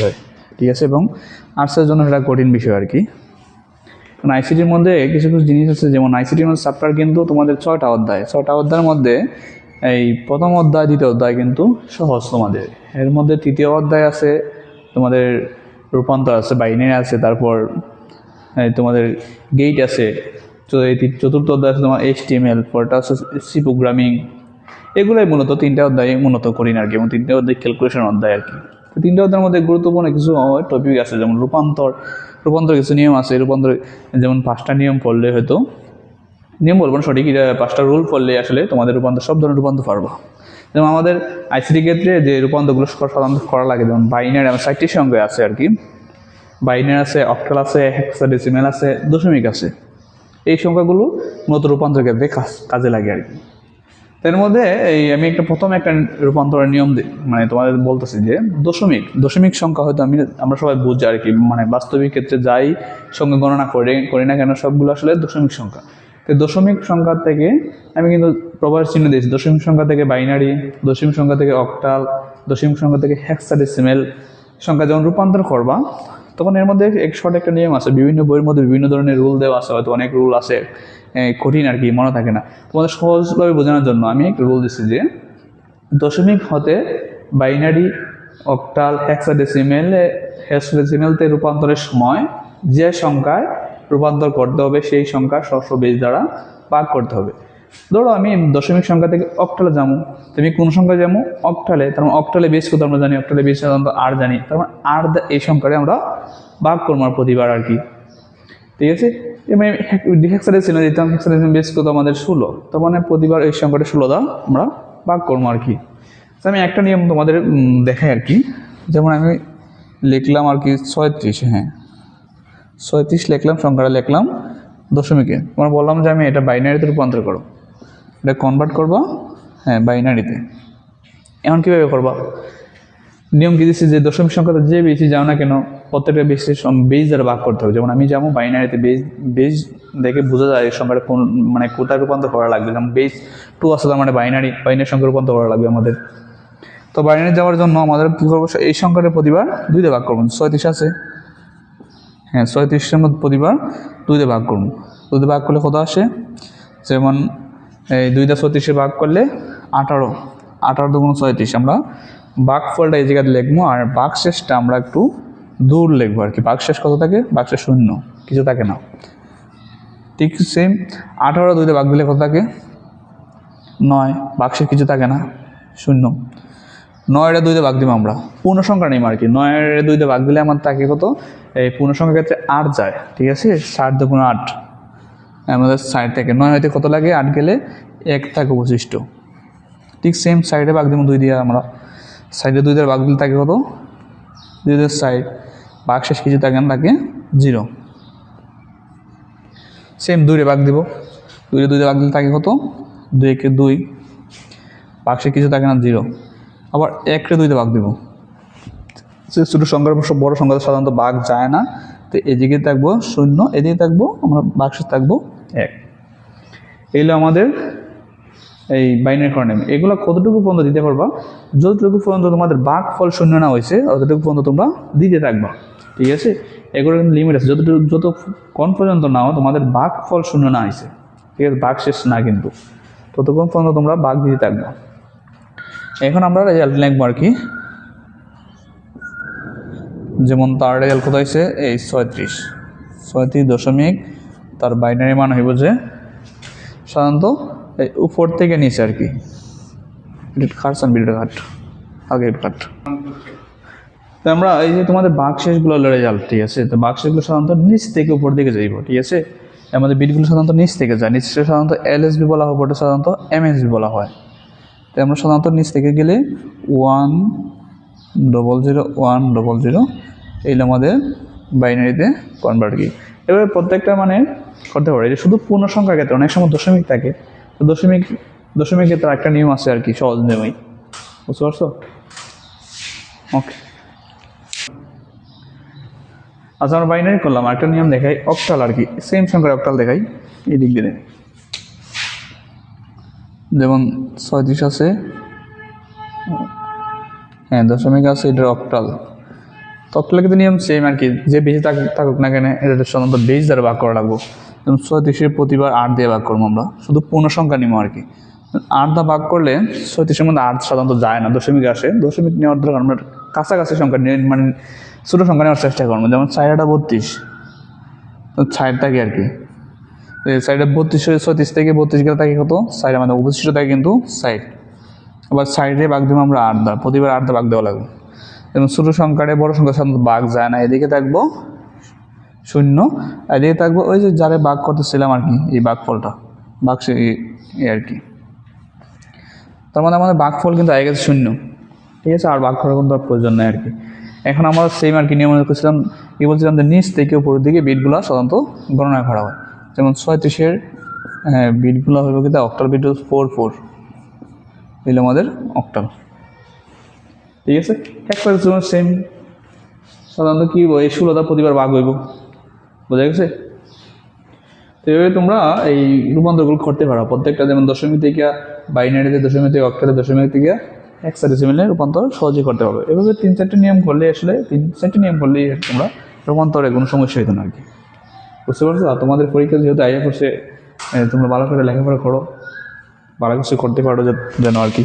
হয়, ঠিক আছে। এবং আর্টসের জন্য এটা কঠিন বিষয় আর কি। কারণ আইসিটির মধ্যে কিছু কিছু জিনিস আছে, যেমন আইসিটির মধ্যে চ্যাপ্টার কিন্তু তোমাদের 6টা অধ্যায়, 6টা অধ্যায়ের মধ্যে এই প্রথম অধ্যায় দ্বিতীয় অধ্যায় কিন্তু সহজ তোমাদের, এর মধ্যে তৃতীয় অধ্যায় আছে তোমাদের রূপান্তর আছে, বাইনারি আছে, তারপর তোমাদের গেট আছে, তো এই চতুর্থ অধ্যায় আছে তোমার HTML, পরটা আছে সি প্রোগ্রামিং। এগুলোই মূলত 3টা অধ্যায় মূলত করি না আর কি, এবং 3টা অধ্যায় ক্যালকুলেশন অধ্যায় আর কি। তো 3টা অধ্যায়ের মধ্যে গুরুত্বপূর্ণ কিছু টপিক আছে, যেমন রূপান্তর কিছু নিয়ম আছে। রূপান্তর যেমন 5টা নিয়ম পড়লে হয়তো, নিয়ম বলবো না সঠিক, এটা 5টা রুল পড়লে আসলে তোমাদের রূপান্তর, সব ধরনের রূপান্তর পারবো। যেমন আমাদের আইসিটি ক্ষেত্রে যে রূপান্তরগুলো সাধারণত করা লাগে, যেমন বাইনারি আমার 4টি সংখ্যা আছে আর কি। বাইনারি আছে, অক্টাল আছে, হেক্সাডেসিমাল আছে, দশমিক আছে। এই সংখ্যাগুলো মূলত রূপান্তর ক্ষেত্রে কাজে লাগে আর কি। এর মধ্যে আমি প্রথম একটা রূপান্তরের নিয়ম মানে তোমাদের বলতেছি যে দশমিক সংখ্যা হয়তো আমরা সবাই বুঝি আর কি, মানে বাস্তবিক ক্ষেত্রে যাই সংখ্যা গণনা করি না কেন, সবগুলো আসলে দশমিক সংখ্যা। তো দশমিক সংখ্যা থেকে আমি কিন্তু প্রবাস চিহ্ন দিয়েছি। দশমিক সংখ্যা থেকে বাইনারি, দশমিক সংখ্যা থেকে অক্টাল, দশমিক সংখ্যা থেকে হেক্সাডেসিমাল সংখ্যা যখন রূপান্তর করবা, তখন এর মধ্যে একটা নিয়ম আছে। বিভিন্ন বইয়ের মধ্যে বিভিন্ন ধরনের রুল দেওয়া আছে, হয়তো অনেক রুল আছে, কঠিন আর কি, মনে থাকে না। তোমাদের সহজভাবে বোঝানোর জন্য আমি একটা রুল দিচ্ছি যে দশমিক হতে বাইনারি, অক্টাল, হেক্সাডেসিমালতে রূপান্তরের সময় যে সংখ্যায় রূপান্তর করতে হবে সেই সংখ্যা সহস্র বেজ দ্বারা ভাগ করতে হবে। ধরো আমি দশমিক সংখ্যা থেকে অক্টালে যাবো, তুমি কোন সংখ্যা যাবো? অক্টালে। তার মানে অক্টালে বেজ কত আমরা জানি, অক্টালে বেজ সাধারণত আর জানি, তার মানে আর এই সংখ্যাটা আমরা ভাগ করবো আর প্রতিবার আর কি, ঠিক আছে। এবার হেক্সাডেসিমাল দিতাম, হেক্সাডেসিমাল বেস কত আমাদের 16, তার মানে প্রতিবার এই সংখ্যাটা 16 দ্বারা আমরা ভাগ করবো আর কি। আমি একটা নিয়ম তোমাদের দেখাই আর কি। যেমন আমি লিখলাম আর কি 36, হ্যাঁ 36 লিখলাম, সংখ্যাটা লিখলাম দশমিকে, তোমার বললাম যে আমি এটা বাইনারিতে রূপান্তর করো, এটা কনভার্ট করবো হ্যাঁ বাইনারিতে। এখন কীভাবে করবা? নিয়ম কি দিচ্ছে যে দশমিক সংখ্যাটা যে বেশি যাও না কেন, প্রত্যেকটা বেজ দ্বারা ভাগ করতে হবে। যেমন আমি যাবো বাইনারিতে, বেজ দেখে বোঝা যায় এই সংখ্যাটা কোন মানে কোথায় রূপান্তর করা লাগবে। যেমন বেজ 2 আছে, তার মানে বাইনারি সংখ্যা রূপান্তর করা লাগবে আমাদের। তো বাইনারি যাওয়ার জন্য আমাদের কী করবো, এই সংখ্যাটা প্রতিবার 2 দিয়ে ভাগ করবো। 36 আছে, হ্যাঁ 36-এর মধ্যে প্রতিবার 2 দিয়ে ভাগ করবো। 2 দিয়ে ভাগ করলে কত আসে? যেমন এই 2 দিয়ে 36-এ ভাগ করলে 18, 18 2 36। আমরা ভাগফলটা এই জায়গাতে লিখবো, আর ভাগশেষটা আমরা একটু দূর লিখবো আর কি। ভাগশেষ কত থাকে? ভাগশেষ 0, কিছু থাকে না। ঠিক সেম 18 2 দিয়ে ভাগ দিলে কত থাকে? 9, ভাগশেষ কিছু থাকে না, 0। 9-এর 2 দিয়ে ভাগ দিব আমরা, পূর্ণ সংখ্যা নেই আর কি। 9-এর 2 দিয়ে ভাগ দিলে আমার থাকে কত? এই পূর্ণ সংখ্যার ক্ষেত্রে 8 যায়, ঠিক আছে। 7 2 8 আমাদের সাইড থেকে 9 হইতে কত লাগে? 8 গেলে 1 থাকে অবশিষ্ট। ঠিক সেম সাইডে ভাগ দিব 2 দিয়ে, আমরা সাইডে 2 দিয়ে ভাগ দিলে থাকে কত? 2 দিয়ে সাইড, ভাগশেষ কিছু থাকে না, থাকে 0। সেম 2 দিয়ে ভাগ দিব, 2 দিয়ে ভাগ দিলে থাকে কত? 2 1 2, ভাগশেষ কিছু থাকে না, 0। আবার 1 2 দিয়ে ভাগ দিব, ছোটো সংখ্যার বড় সংখ্যা সাধারণত ভাগ যায় না, তো এদিকে থাকবো 0, এদিকে থাকবো আমরা ভাগশেষ থাকবো 1। এগুলো আমাদের এই বাইনারি কর্ণেম। এগুলো কতটুকু পর্যন্ত দিতে পারবা? যতটুকু পর্যন্ত তোমাদের ভাগফল 0 না হয়েছে ততটুকু পর্যন্ত তোমরা দিতে থাকবা, ঠিক আছে। এগুলো কিন্তু লিমিট আছে, যতক্ষণ পর্যন্ত নাও তোমাদের ভাগফল 0 না হয়েছে, ঠিক আছে, ভাগশেষ না কিন্তু, ততক্ষণ পর্যন্ত তোমরা ভাগ দিতে থাকবা। এখন আমরা রেজাল্ট লিখবো আর কি। যেমন তার রেজাল্ট কত হয়েছে? এই 36 দশমিক, তার বাইনারি মান হইব যে সাধারণত এই উপর থেকে নিচে আর কি। ভিডিওটা কাট, আগে কাট। তো আমরা এই যে তোমাদের ভাগশেষগুলো রেজাল্ট, ঠিক আছে, তো ভাগশেষগুলো সাধারণত নিচ থেকে উপর দিকে যাইব, ঠিক আছে। আমাদের বিটগুলো সাধারণত নিচ থেকে যায়, নিচে সাধারণত LSB বলা হয়, ওটা সাধারণত MSB বলা হয়। তো আমরা সাধারণত নিচ থেকে গেলে 1 0 0 1 0 0, এইগুলো আমাদের বাইনারিতে কনভার্ট কি। এবার প্রত্যেকটা মানে করতে পারে, যে শুধু পূর্ণ সংখ্যার ক্ষেত্রে অনেক সময় দশমিক থাকে, তো দশমিক ক্ষেত্রে একটা নিয়ম আছে আর কি, সহজ নিয়মই, বুঝতে পারছো? ওকে, আচ্ছা আমরা বাইনারি করলাম, একটা নিয়ম দেখাই অক্টাল আর কি, সেম সংখ্যার অক্টাল দেখাই। এই দিক দিয়ে যেমন 36 আছে, হ্যাঁ দশমিক আছে, এটার অক্টাল। তো অক্টালে কিন্তু নিয়ম সেম আর কি, যে বেশি থাকুক না কেন এটা সাধারণত বেশ দ্বারা ভাগ করা লাগবো। যেমন 36-এর প্রতিবার 8 দিয়ে ভাগ করবো আমরা, শুধু পূর্ণ সংখ্যা নিবো আর কি। 8 দ্বারা ভাগ করলে 36-এর মধ্যে 8 সাধারণত যায় না, দশমিক আসে। দশমিক নেওয়ার দরকার আমরা কাছাকাছি সংখ্যা নিয়ে মানে ছোটো সংখ্যা নেওয়ার চেষ্টা করবো। যেমন 4-32 60 থাকে আর কি, সাইডে 36 থেকে 32 গেলে থাকে কত 60, আমাদের অবশিষ্ট থাকে কিন্তু 60। আবার সাইডে ভাগ দেবো আমরা 8 দ্বারা, প্রতিবার 8 দ্বারা ভাগ দেওয়া লাগবে। এবং ছোটো সংখ্যাটা বড় সংখ্যা সাধারণত ভাগ যায় না, এদিকে থাকবো 0, এদিকে থাকবো ওই যে যারা ভাগ করতেছিলাম আর কি, এই ভাগফলটা ভাগ এই আর কি। তার মানে আমাদের ভাগফল কিন্তু আগে গেছে 0, ঠিক আছে, আর ভাগ করার কোনো প্রয়োজন নেই আর কি। এখন আমরা সেম আর কি নিয়ম করছিলাম, কি বলছিলাম যে নিচ থেকে উপরের দিকে বিটগুলো সাধারণত গণনা করা হয়। যেমন 36-এর বিটগুলো হবে কিন্তু অক্টাল বিট 44 এগুলো আমাদের অক্টাল, ঠিক আছে। এক করে সেম সাধারণত কী এই 16টা প্রতিবার ভাগ হইব, বোঝা গেছে। তো এইভাবে তোমরা এই রূপান্তরগুলো করতে পারো প্রত্যেকটা, যেমন দশমিক থেকে বাইনারিতে, দশমিক থেকে অক্টালে, দশমিক থেকে হেক্সাডেসিমেলে রূপান্তর সহজে করতে পারবে। এভাবে 3-4টি নিয়ম করলে আসলে 3-4টি নিয়ম করলেই তোমরা রূপান্তরে কোনো সমস্যা হতো না আর কি, বুঝতে পারছো। আর তোমাদের পরীক্ষা যেহেতু আইয়া করছে, তোমরা ভালো করে লেখাপড়া করো, ভালো কিছু করতে পারো যেন আর কি।